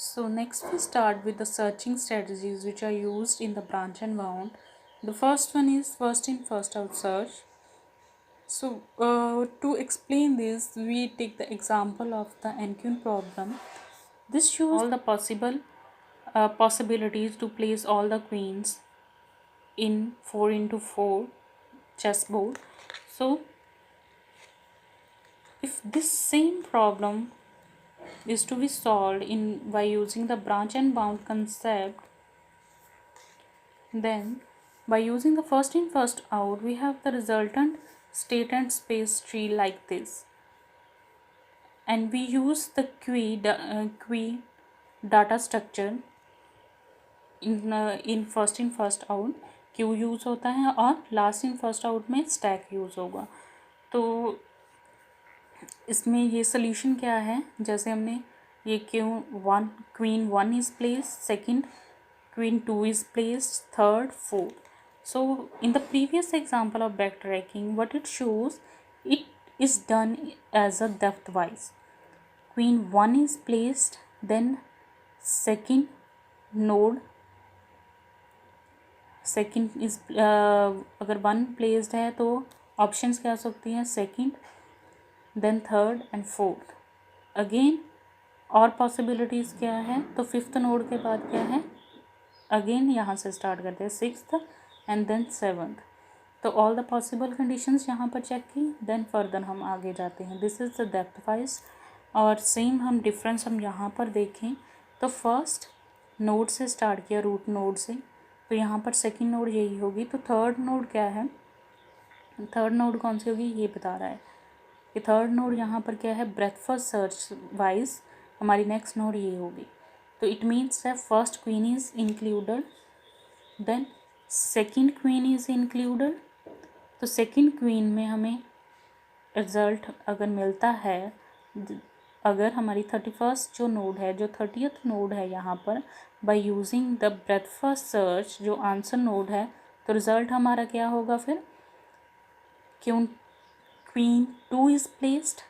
So next we start with the searching strategies which are used in the branch and bound. The first one is first in first out search. So to explain this, we take the example of the NQN problem. This shows all the possibilities to place all the queens in 4x4 chessboard. So if this same problem is to be solved by using the branch and bound concept, then by using the first in first out, we have the resultant state and space tree like this, and we use the queen data structure in first in first out Q use होता है और last in first out में stack use होगा. तो इसमें ये solution क्या है, जैसे हमने ये queen one is place, second queen 2 is placed, third, fourth. So in the previous example of backtracking, what it shows, it is done as a depth wise. Queen 1 is placed, then second is अगर 1 placed है तो options क्या हो सकती हैं, second, then third and fourth. Again और possibilities क्या है, तो फिफ्थ नोड के बाद क्या है, अगेन यहाँ से स्टार्ट करते हैं सिक्स्थ एंड देन सेवन्थ. तो ऑल द पॉसिबल कंडीशंस यहाँ पर चेक की, देन फर्दर हम आगे जाते हैं. This is the depth wise. और सेम हम डिफरेंस हम यहाँ पर देखें तो फर्स्ट नोड से स्टार्ट किया, रूट नोड से, तो यहाँ पर सेकंड नोड यही होगी. तो थर्ड नोड क्या है, थर्ड नोड कौन सी होगी ये बता रहा है कि थर्ड नोड यहाँ पर क्या है, ब्रेथ फर्स्ट सर्च वाइज हमारी नेक्स्ट नोड ये होगी. तो it means that first queen is included, then second queen is included. तो सेकंड क्वीन में हमें रिजल्ट अगर मिलता है, अगर हमारी 31st जो नोड है, जो 30th नोड है यहाँ पर, by using the breath first search जो आंसर नोड है, तो रिजल्ट हमारा क्या होगा फिर, क्वीन 2 इज प्लेस्ड.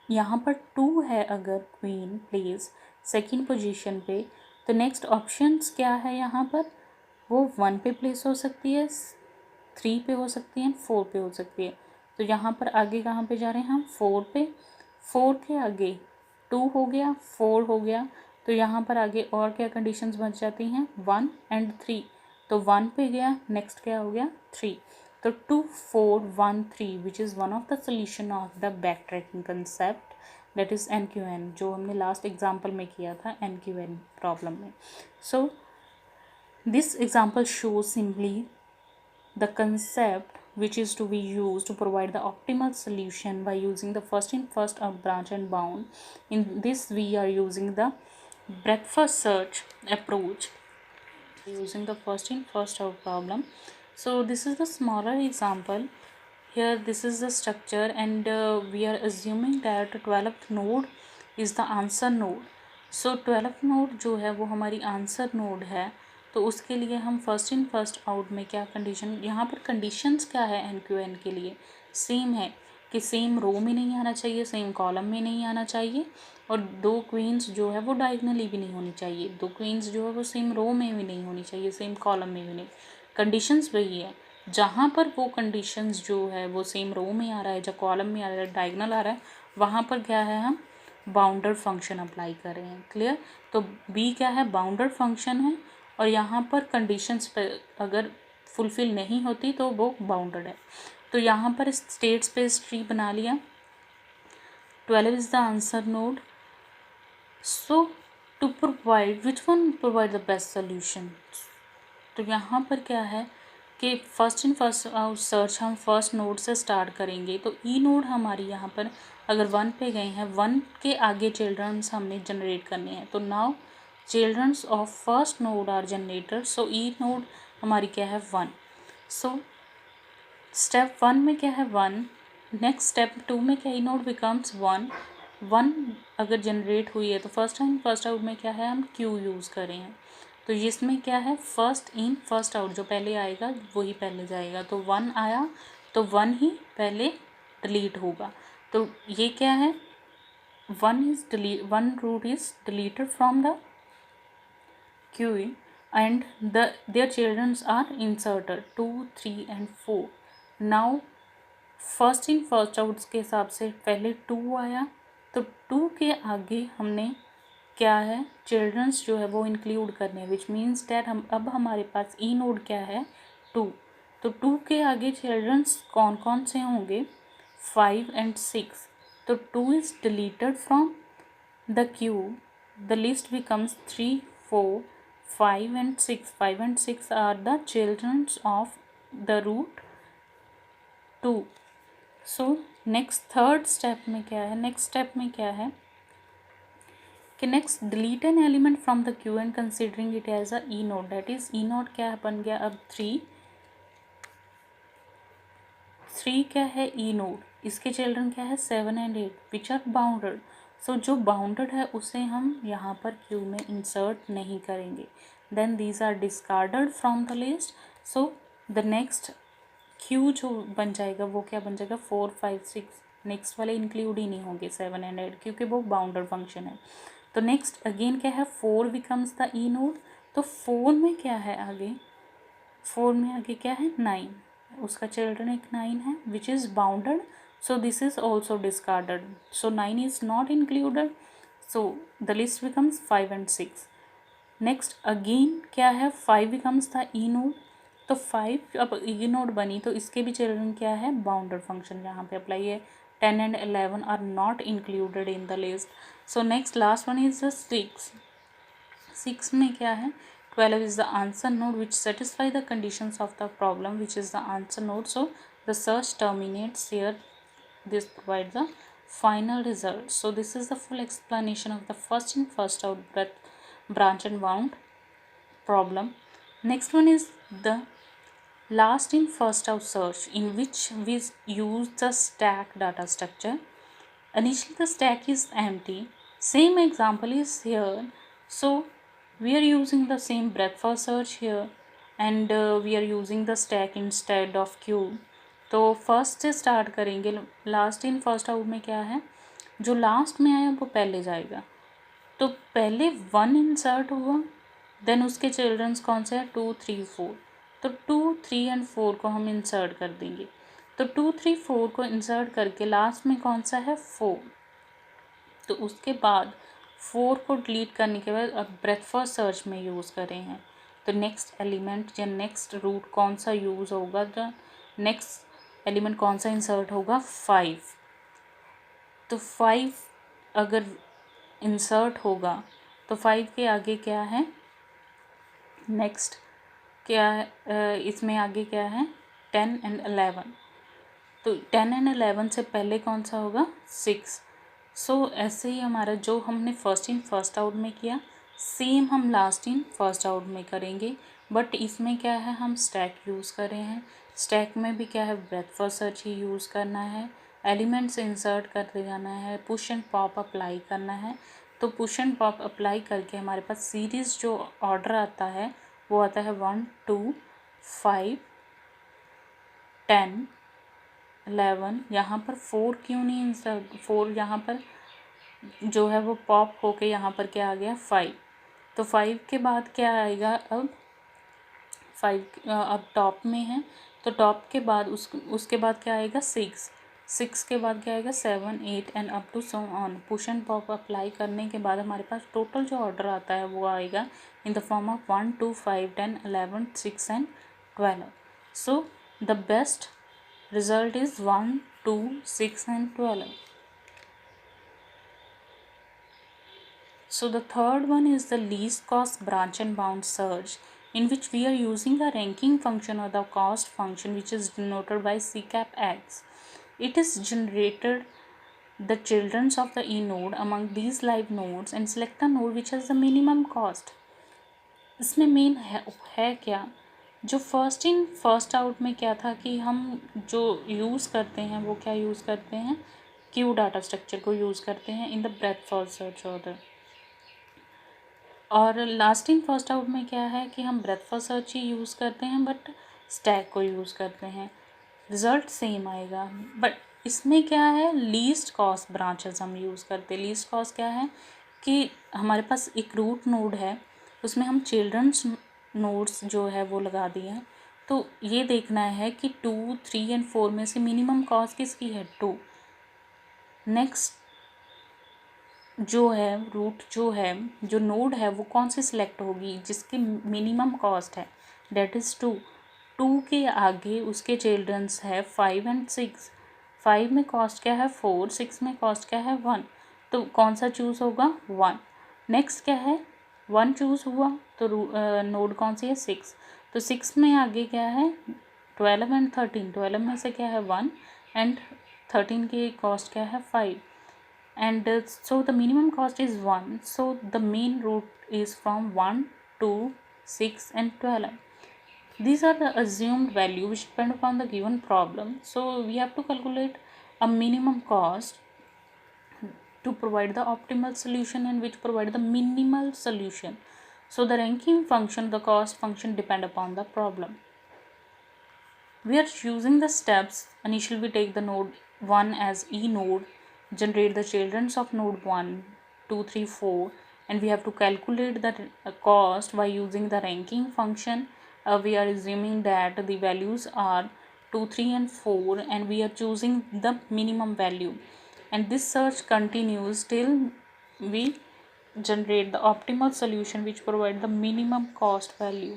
यहाँ पर 2 है अगर क्वीन प्लेस सेकंड पोजीशन पे, तो नेक्स्ट ऑप्शंस क्या है यहाँ पर, वो 1 पे प्लेस हो सकती है, 3 पे हो सकती है, 4 पे हो सकती है. तो यहाँ पर आगे कहाँ पे जा रहे हैं हम, 4 पे. 4 के आगे 2 हो गया, 4 हो गया, तो यहाँ पर आगे और क्या कंडीशंस बच जाती हैं, 1 एंड 3. तो 1 पे गया, नेक्स्ट क्या हो गया, 3. तो 2 4 1 3 which is one of the solution of the back tracking concept, that is NQN, जो हमने लास्ट एग्जाम्पल में किया था NQN प्रॉब्लम में. So this example show simply the concept which is to be used to provide the optimal solution by using the first in first out branch and bound. In this we are using the breadth first search approach using the first in first out problem. So this is the smaller example. Here this is the structure and we are assuming that 12th node is the answer node. So 12th node जो है वो हमारी answer node है, तो उसके लिए हम first in first out में क्या कंडीशन, यहाँ पर कंडीशंस क्या है NQN के लिए सेम है कि सेम रो में नहीं आना चाहिए, सेम कॉलम में नहीं आना चाहिए, और 2 क्वींस जो है वो डायगनली भी नहीं होनी चाहिए, 2 क्वींस जो है वो सेम रो में भी नहीं होनी चाहिए, सेम कॉलम में भी नहीं. कंडीशंस वही है. जहाँ पर वो कंडीशंस जो है वो सेम रो में आ रहा है, जब कॉलम में आ रहा है, डायगनल आ रहा है, वहाँ पर क्या है, हम बाउंडर फंक्शन अप्लाई कर रहे हैं. क्लियर. तो बी क्या है, बाउंडर फंक्शन है, और यहाँ पर कंडीशंस पर अगर फुलफिल नहीं होती तो वो बाउंडेड है. तो यहाँ पर स्टेट स्पेस ट्री बना लिया. 12 is the answer node. So to provide which one provide the best solution, तो यहाँ पर क्या है कि first in first out search हम फर्स्ट नोड से स्टार्ट करेंगे. तो ई नोड हमारी यहाँ पर अगर 1 पे गए हैं, 1 के आगे चिल्ड्रंस हमने जनरेट करने हैं. तो now childrens of first node are generator. So E node हमारी क्या है, 1. सो स्टेप 1 में क्या है, 1. नेक्स्ट स्टेप 2 में क्या, ई नोड बिकम्स 1. 1 अगर जनरेट हुई है तो फर्स्ट इन फर्स्ट आउट में क्या है, हम क्यू यूज़ कर रहे हैं. तो इसमें क्या है, फर्स्ट इन फर्स्ट आउट, जो पहले आएगा वही पहले जाएगा. तो 1 आया तो 1 ही पहले डिलीट होगा. तो ये क्या है, one root is deleted from the queue and their children are inserted 2, 3 and 4. now first in first out के हिसाब से पहले 2 आया, तो 2 के आगे हमने क्या है, चिल्ड्रंस जो है वो इंक्लूड करने हैं, विच मीन्स डैट हम अब हमारे पास ई नोड क्या है 2, तो 2 के आगे चिल्ड्रंस कौन कौन से होंगे 5 and 6, तो 2 is deleted from the Q, the list becomes 3, 4, 5 and 6. 5 and 6 are the childrens of the root 2. So next third step में क्या है, नेक्स्ट स्टेप में क्या है कि next delete an element from the queue and considering it as a E node, that is E node क्या बन गया अब 3 क्या है ई नोड, इसके चिल्ड्रन क्या है 7 and 8 विच आर बाउंडेड, सो जो बाउंडेड है उसे हम यहाँ पर क्यू में इंसर्ट नहीं करेंगे, then these are discarded from the list, so the next queue जो बन जाएगा वो क्या बन जाएगा 4, 5, 6, नेक्स्ट वाले इंक्लूड ही नहीं होंगे 7 and 8 क्योंकि वो बाउंडेड फंक्शन है, तो नेक्स्ट अगेन क्या है 4 बिकम्स द ई नोड, तो 4 में क्या है आगे, 4 में आगे क्या है 9, उसका चिल्ड्रन एक 9 है which is bounded, so this is also discarded, so 9 is not included, so the list becomes 5 and 6. Next again क्या है 5 बिकम्स द ई नोड, तो 5 अब ई नोड बनी तो इसके भी चिल्ड्रन क्या है बाउंडेड फंक्शन यहाँ पे अप्लाई है, 10 and 11 are not included in the list, so next last one is the 6 में क्या है 12 is the answer node which satisfy the conditions of the problem which is the answer node, so the search terminates here, this provides the final result. So this is the full explanation of the first in first out branch and bound problem. Next one is the last in first out search, in which we use the stack data structure. Initially the stack is empty, same example is here, so we are using the same breadth first search here and we are using the stack instead of queue. तो first से start करेंगे, last in first out में क्या है जो last में आया वो पहले जाएगा, तो पहले 1 इंसर्ट हुआ, देन उसके चिल्ड्रंस कौन से हैं 2, 3, 4, तो 2, 3 and 4 को हम इंसर्ट कर देंगे, तो 2, 3, 4 को इंसर्ट करके लास्ट में कौन सा है 4, तो उसके बाद 4 को डिलीट करने के बाद अब ब्रेथ फर्स्ट सर्च में यूज़ कर रहे हैं, तो नेक्स्ट एलिमेंट या नेक्स्ट रूट कौन सा यूज़ होगा, तो नेक्स्ट एलिमेंट कौन सा इंसर्ट होगा 5, तो 5 अगर इंसर्ट होगा तो 5 के आगे क्या है, नेक्स्ट क्या है इसमें आगे क्या है 10 and 11, तो 10 and 11 से पहले कौन सा होगा 6, सो ऐसे ही हमारा जो हमने फर्स्ट इन फर्स्ट आउट में किया सेम हम लास्ट इन फर्स्ट आउट में करेंगे, बट इसमें क्या है हम स्टैक यूज़ कर रहे हैं, स्टैक में भी क्या है ब्रेथ फर्स्ट सर्च ही यूज़ करना है, एलिमेंट्स इंसर्ट करते जाना है, पुश एंड पॉप अप्लाई करना है, तो पुश एंड पॉप अप्लाई करके हमारे पास सीरीज़ जो ऑर्डर आता है वो आता है 1, 2, 5, 10, 11, यहाँ पर 4 क्यों नहीं इंसर्ट, 4 यहाँ पर जो है वो पॉप होके यहाँ पर क्या आ गया 5, तो 5 के बाद क्या आएगा अब 5 अब टॉप में है, तो टॉप के बाद उसके बाद क्या आएगा 6 के बाद क्या आएगा 7, 8 and up to so on, push and pop apply करने के बाद हमारे पास टोटल जो ऑर्डर आता है वो आएगा in the form of 1, 2, 5, 10, 11, 6 and 12, so the best result is 1, 2, 6 and 12. So the third one is the least cost branch and bound search, in which we are using the ranking function or the cost function which is denoted by CCAP-X. It is generated the childrens of the E node among these live nodes and select a node which has the minimum cost. इसमें main है क्या, जो first in first out में क्या था कि हम जो यूज़ करते हैं वो क्या यूज़ करते हैं क्यू डाटा स्ट्रक्चर को यूज़ करते हैं in the breath first search order, और लास्ट इन फर्स्ट आउट में क्या है कि हम ब्रेथ फर्स्ट सर्च ही यूज़ करते हैं बट स्टैक को यूज़ करते हैं, रिज़ल्ट सेम आएगा, बट इसमें क्या है, लीस्ट कॉस्ट ब्रांचेस हम यूज़ करते हैं। लीस्ट कॉस्ट क्या है कि हमारे पास एक रूट नोड है, उसमें हम चिल्ड्रंस नोड्स जो है वो लगा दिए हैं। तो ये देखना है कि 2, 3 एंड 4 में से मिनिमम कॉस्ट किसकी है, 2। नेक्स्ट जो है रूट जो नोड है वो कौन सी सिलेक्ट होगी जिसकी मिनिमम कॉस्ट है, डेट इज़ 2। 2 के आगे उसके चिल्ड्रंस है 5 एंड 6। 5 में कॉस्ट क्या है 4, 6 में कॉस्ट क्या है 1, तो कौन सा चूज़ होगा, 1। नेक्स्ट क्या है, 1 चूज़ हुआ तो नोड कौन सी है, 6। तो 6 में आगे क्या है 12 एंड 13। 12 में से क्या है 1 एंड 13 की कॉस्ट क्या है 5, and so the minimum cost is 1, so the main route is from 1 to 6 and 12. These are the assumed value which depend upon the given problem, so we have to calculate a minimum cost to provide the optimal solution and which provide the minimal solution. So the ranking function, the cost function depend upon the problem. We are using the steps. Initially we take the node 1 as E node, generate the children of node 1, 2, 3, 4, and we have to calculate the cost by using the ranking function. We are assuming that the values are 2, 3 and 4, and we are choosing the minimum value, and this search continues till we generate the optimal solution which provide the minimum cost value.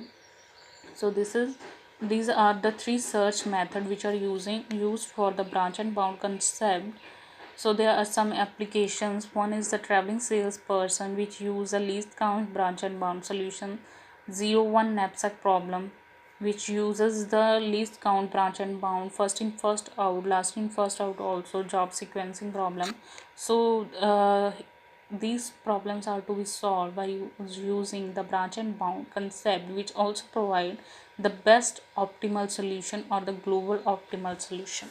So these are the three search method which are used for the branch and bound concept. So there are some applications. One is the traveling salesperson, which use a least count branch and bound solution. 0-1 knapsack problem, which uses the least count branch and bound, first in first out, last in first out, also job sequencing problem. So these problems are to be solved by using the branch and bound concept, which also provide the best optimal solution or the global optimal solution.